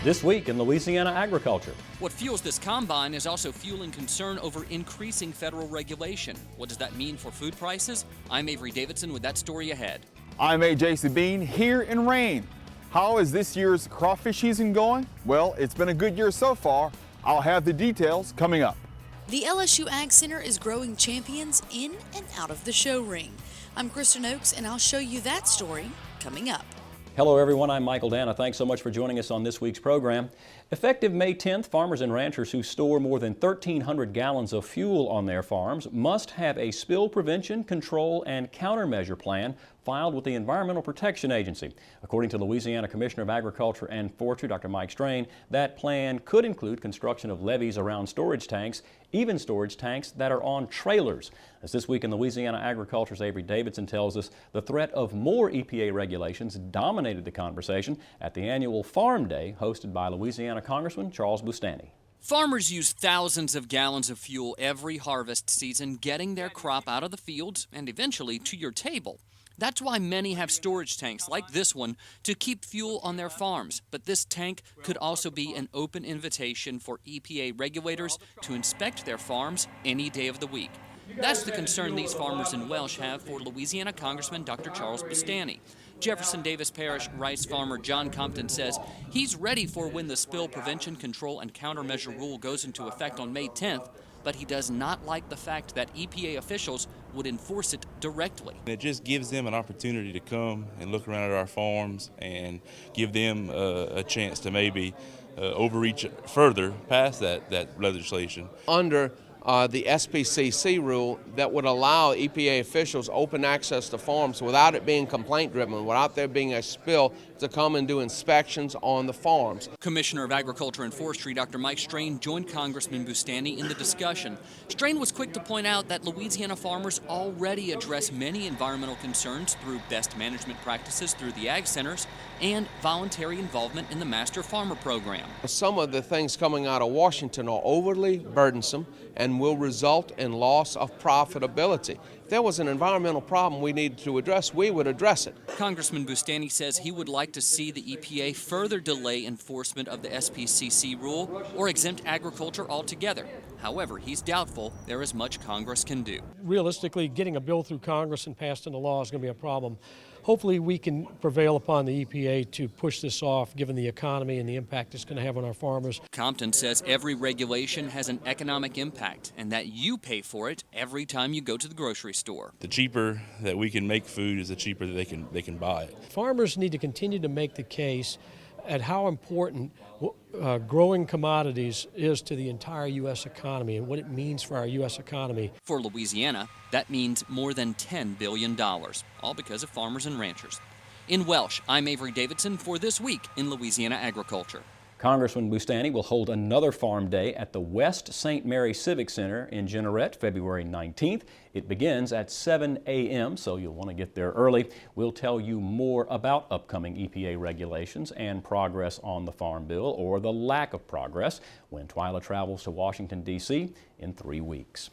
This week in Louisiana agriculture. What fuels this combine is also fueling concern over increasing federal regulation. What does that mean for food prices? I'm Avery Davidson with that story ahead. I'm AJ Sabine here in Rain. How is this year's crawfish season going? Well, it's been a good year so far. I'll have the details coming up. The LSU Ag Center is growing champions in and out of the show ring. I'm Kristen Oakes, and I'll show you that story coming up. Hello everyone, I'm Michael Dana. Thanks so much for joining us on this week's program. Effective May 10th, farmers and ranchers who store more than 1,300 gallons of fuel on their farms must have a spill prevention, control, and countermeasure plan filed with the Environmental Protection Agency. According to Louisiana Commissioner of Agriculture and Forestry, Dr. Mike Strain, that plan could include construction of levees around storage tanks, even storage tanks that are on trailers. As this week in Louisiana Agriculture's Avery Davidson tells us, the threat of more EPA regulations dominated the conversation at the annual Farm Day hosted by Louisiana Congressman Charles Boustany. Farmers use thousands of gallons of fuel every harvest season, getting their crop out of the fields and eventually to your table. That's why many have storage tanks like this one to keep fuel on their farms. But this tank could also be an open invitation for EPA regulators to inspect their farms any day of the week. That's the concern these farmers in Welsh have for Louisiana Congressman Dr. Charles Boustany. Jefferson Davis Parish rice farmer John Compton says he's ready for when the spill prevention, control, and countermeasure rule goes into effect on May 10th, but he does not like the fact that EPA officials would enforce it directly. It just gives them an opportunity to come and look around at our farms and give them a chance to maybe overreach further past that legislation. Under the SPCC rule that would allow EPA officials open access to farms without it being complaint driven, without there being a spill, to come and do inspections on the farms. Commissioner of Agriculture and Forestry Dr. Mike Strain joined Congressman Boustany in the discussion. Strain was quick to point out that Louisiana farmers already address many environmental concerns through best management practices through the ag centers and voluntary involvement in the Master Farmer Program. Some of the things coming out of Washington are overly burdensome and will result in loss of profitability. If there was an environmental problem we needed to address, we would address it. Congressman Boustany says he would like to see the EPA further delay enforcement of the SPCC rule or exempt agriculture altogether. However, he's doubtful there is much Congress can do. Realistically, getting a bill through Congress and passed into law is going to be a problem. Hopefully we can prevail upon the EPA to push this off, given the economy and the impact it's going to have on our farmers. Compton says every regulation has an economic impact and that you pay for it every time you go to the grocery store. The cheaper that we can make food is the cheaper that they can buy it. Farmers need to continue to make the case at how important growing commodities is to the entire U.S. economy and what it means for our U.S. economy. For Louisiana, that means more than $10 billion, all because of farmers and ranchers. In Welsh, I'm Avery Davidson for This Week in Louisiana Agriculture. Congressman Boustany will hold another Farm Day at the West St. Mary Civic Center in Jeanerette, February 19th. It begins at 7 a.m., so you'll want to get there early. We'll tell you more about upcoming EPA regulations and progress on the Farm Bill, or the lack of progress, when TWILA travels to Washington, D.C. in 3 weeks.